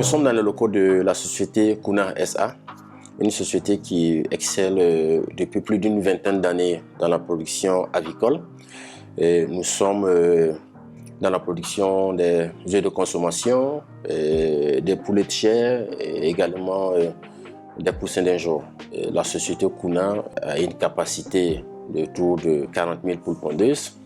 sommes dans les locaux de la société Kuna SA, une société qui excelle depuis plus d'une vingtaine d'années dans la production avicole. Et nous sommes dans la production des œufs de consommation, des poulets de chair et également des poussins d'un jour. La société Kuna a une capacité de autour de 40 000 poules pondeuses.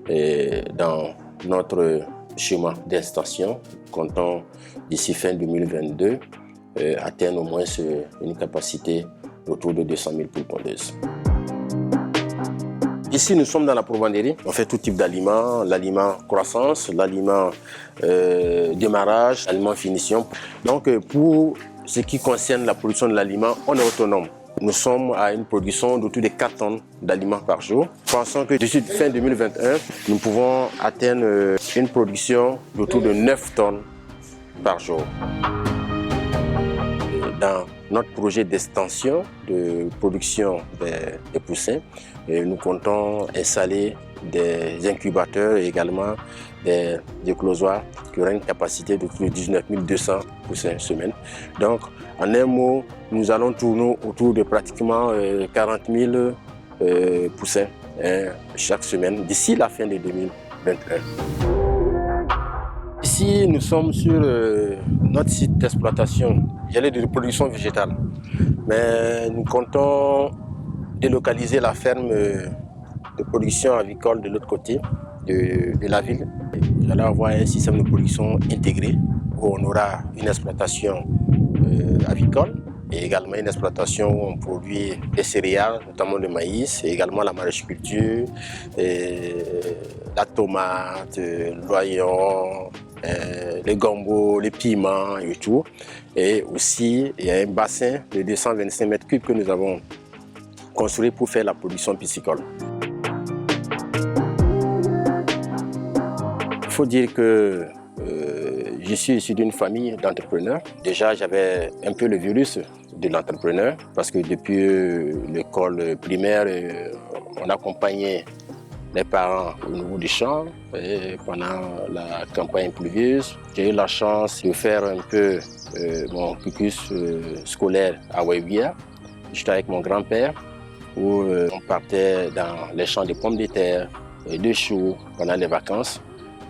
Et dans notre schéma d'installation, comptons d'ici fin 2022 atteindre au moins une capacité autour de 200 000 poules pondeuses. Ici, nous sommes dans la provendierie. On fait tout type d'aliments, l'aliment croissance, l'aliment démarrage, l'aliment finition. Donc, pour ce qui concerne la production de l'aliment, on est autonome. Nous sommes à une production d'autour de 4 tonnes d'aliments par jour. Pensons que d'ici fin 2021, nous pouvons atteindre une production d'autour de 9 tonnes par jour. Dans notre projet d'extension de production des poussins, nous comptons installer des incubateurs et également des éclosoirs qui auront une capacité de 19 200 poussins semaine. Donc, en un mot, nous allons tourner autour de pratiquement 40 000 poussins chaque semaine d'ici la fin de 2021. Ici, nous sommes sur notre site d'exploitation, de production végétale. Mais nous comptons délocaliser la ferme de production avicole de l'autre côté de la ville. Nous allons avoir un système de production intégré où on aura une exploitation avicole et également une exploitation où on produit des céréales, notamment le maïs, et également la maraîchculture, la tomate, l'oignon, les gambos, les piments et tout. Et aussi, il y a un bassin de 225 mètres cubes que nous avons construit pour faire la production piscicole. Il faut dire que je suis issu d'une famille d'entrepreneurs. Déjà, j'avais un peu le virus de l'entrepreneur parce que depuis l'école primaire, on accompagnait les parents au niveau du champ. Et pendant la campagne pluvieuse, j'ai eu la chance de faire un peu mon cursus scolaire à Waiwia. J'étais avec mon grand-père où on partait dans les champs de pommes de terre et de choux pendant les vacances.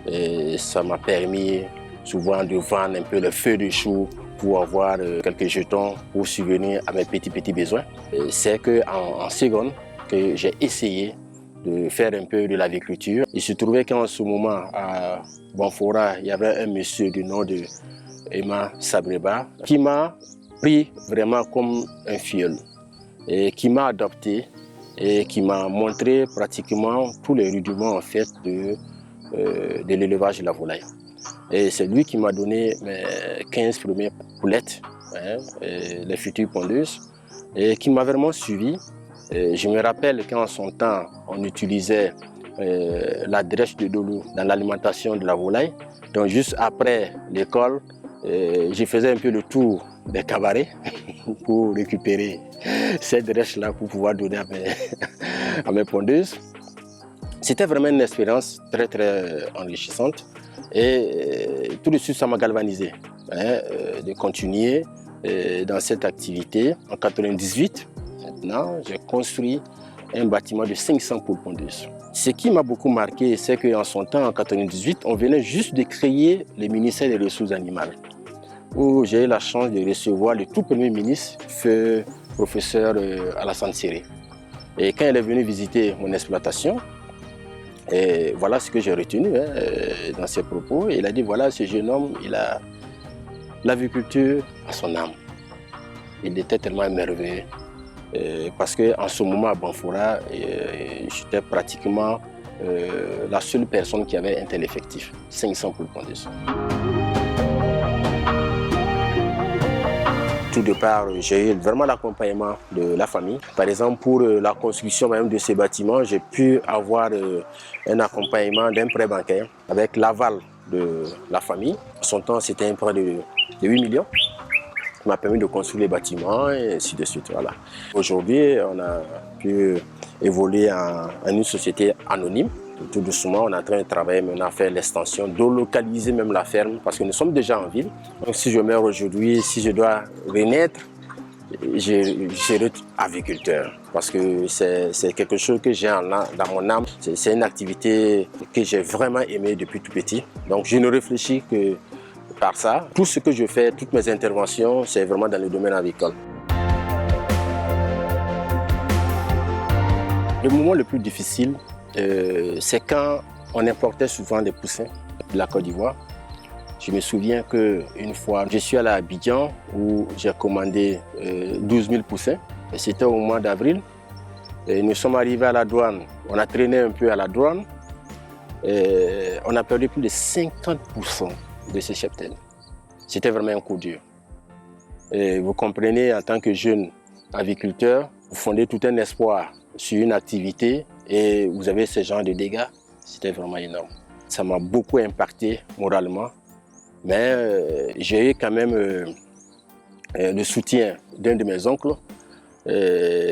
Et ça m'a permis souvent de vendre un peu le feu de chou pour avoir quelques jetons pour subvenir à mes petits besoins. C'est qu'en seconde que j'ai essayé de faire un peu de l'agriculture. Il se trouvait qu'en ce moment, à Banfora, il y avait un monsieur du nom de Emma Sabreba qui m'a pris vraiment comme un filleul et qui m'a adopté et qui m'a montré pratiquement tous les rudiments en fait de l'élevage de la volaille. Et c'est lui qui m'a donné mes 15 premières poulettes, les futures pondeuses, et qui m'a vraiment suivi. Et je me rappelle qu'en son temps, on utilisait la drèche de Dolou dans l'alimentation de la volaille. Donc juste après l'école, je faisais un peu le tour des cabarets pour récupérer cette drèche-là pour pouvoir donner à mes pondeuses. C'était vraiment une expérience très enrichissante et tout de suite ça m'a galvanisé de continuer dans cette activité. En 1998, maintenant, j'ai construit un bâtiment de 500 poules pondeuses. Ce qui m'a beaucoup marqué, c'est qu'en son temps, en 1998, on venait juste de créer le ministère des Ressources animales, où j'ai eu la chance de recevoir le tout premier ministre, feu professeur Alassane Séré. Et quand il est venu visiter mon exploitation, et voilà ce que j'ai retenu dans ses propos. Il a dit, voilà, ce jeune homme, il a l'agriculture à son âme. Il était tellement émerveillé. Parce qu'en ce moment, à Banfora, j'étais pratiquement la seule personne qui avait un tel effectif, 500 poules pondeuses. Tout de part, j'ai eu vraiment l'accompagnement de la famille. Par exemple, pour la construction même de ces bâtiments, j'ai pu avoir un accompagnement d'un prêt bancaire avec l'aval de la famille. En son temps, c'était un prêt de 8 millions qui m'a permis de construire les bâtiments et ainsi de suite. Voilà. Aujourd'hui, on a pu évoluer en une société anonyme tout doucement, on est en train de travailler maintenant à faire l'extension, de localiser même la ferme, parce que nous sommes déjà en ville. Donc si je meurs aujourd'hui, si je dois renaître, je serai agriculteur, parce que c'est quelque chose que j'ai dans mon âme. C'est une activité que j'ai vraiment aimée depuis tout petit. Donc je ne réfléchis que par ça. Tout ce que je fais, toutes mes interventions, c'est vraiment dans le domaine agricole. Le moment le plus difficile, c'est quand on importait souvent des poussins de la Côte d'Ivoire. Je me souviens qu'une fois, je suis allé à Abidjan où j'ai commandé 12 000 poussins. C'était au mois d'avril. Nous sommes arrivés à la douane. On a traîné un peu à la douane. On a perdu plus de 50% de ces cheptels. C'était vraiment un coup dur. Et vous comprenez, en tant que jeune agriculteur, vous fondez tout un espoir sur une activité et vous avez ce genre de dégâts. C'était vraiment énorme. Ça m'a beaucoup impacté moralement. Mais j'ai eu quand même le soutien d'un de mes oncles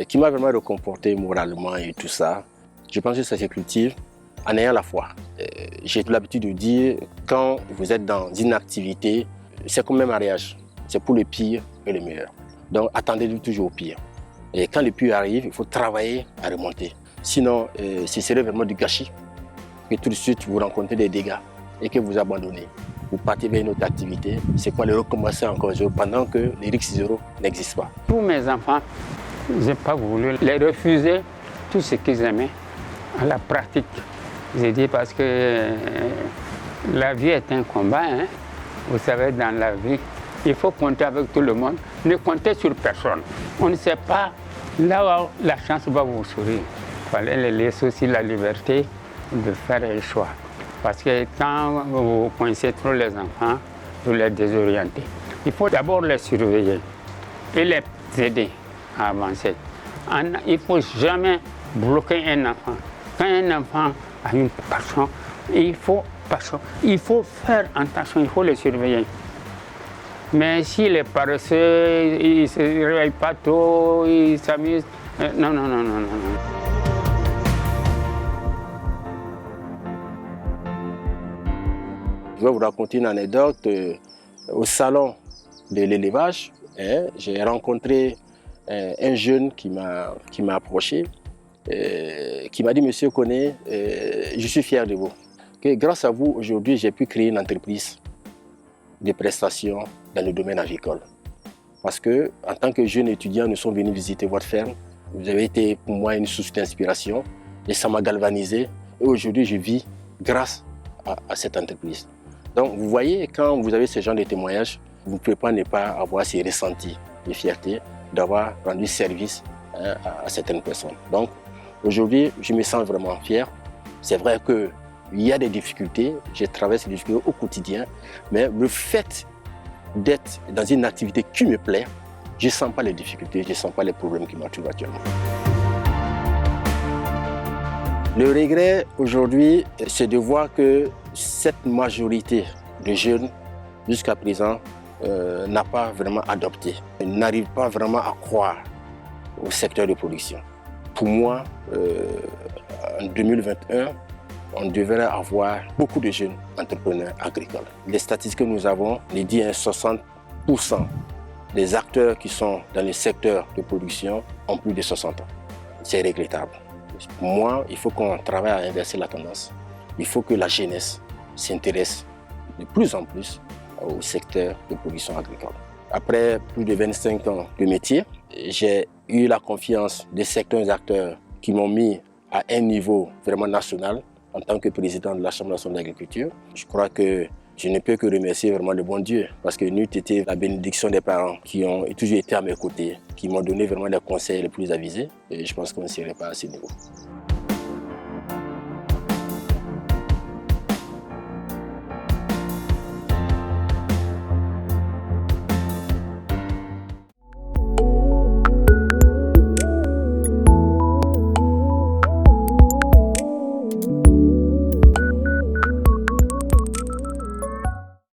qui m'a vraiment réconforté moralement et tout ça. Je pense que ça se cultive en ayant la foi. J'ai l'habitude de dire, quand vous êtes dans une activité, c'est comme un mariage. C'est pour le pire et le meilleur. Donc attendez-vous toujours au pire. Et quand le pire arrive, il faut travailler à remonter. Sinon, ce serait vraiment du gâchis. Que tout de suite vous rencontrez des dégâts et que vous abandonnez. Vous partez vers une autre activité, c'est quoi le recommencer encore pendant que les risques zéro n'existent pas. Tous mes enfants, je n'ai pas voulu les refuser tout ce qu'ils aimaient à la pratique. J'ai dit parce que la vie est un combat, hein. Vous savez, dans la vie, il faut compter avec tout le monde, ne comptez sur personne. On ne sait pas là où la chance va vous sourire. Il fallait les laisser aussi la liberté de faire le choix. Parce que quand vous coincez trop les enfants, vous les désorientez. Il faut d'abord les surveiller et les aider à avancer. Il ne faut jamais bloquer un enfant. Quand un enfant a une passion, il faut faire attention, il faut le surveiller. Mais s'il est paresseux, il ne se réveille pas tôt, il s'amuse, non. Je vais vous raconter une anecdote. Au salon de l'élevage, j'ai rencontré un jeune qui m'a approché, qui m'a dit: Monsieur Koné, je suis fier de vous. Que grâce à vous, aujourd'hui, j'ai pu créer une entreprise de prestations dans le domaine agricole. Parce que, en tant que jeune étudiant, nous sommes venus visiter votre ferme. Vous avez été pour moi une source d'inspiration et ça m'a galvanisé. Et aujourd'hui, je vis grâce à cette entreprise. Donc, vous voyez, quand vous avez ce genre de témoignages, vous ne pouvez pas ne pas avoir ces ressentis de fierté d'avoir rendu service à certaines personnes. Donc, aujourd'hui, je me sens vraiment fier. C'est vrai qu'il y a des difficultés, je traverse ces difficultés au quotidien, mais le fait d'être dans une activité qui me plaît, je ne sens pas les difficultés, je ne sens pas les problèmes qui m'entourent actuellement. Le regret aujourd'hui, c'est de voir que cette majorité de jeunes, jusqu'à présent, n'a pas vraiment adopté, n'arrive pas vraiment à croire au secteur de production. Pour moi, en 2021, on devrait avoir beaucoup de jeunes entrepreneurs agricoles. Les statistiques que nous avons nous disent que 60% des acteurs qui sont dans le secteur de production ont plus de 60 ans. C'est regrettable. Pour moi, il faut qu'on travaille à inverser la tendance. Il faut que la jeunesse s'intéresse de plus en plus au secteur de production agricole. Après plus de 25 ans de métier, j'ai eu la confiance de certains acteurs qui m'ont mis à un niveau vraiment national en tant que président de la Chambre nationale d'agriculture. Je crois que je ne peux que remercier vraiment le bon Dieu parce que n'eût été la bénédiction des parents qui ont toujours été à mes côtés, qui m'ont donné vraiment les conseils les plus avisés et je pense qu'on ne serait pas à ce niveau.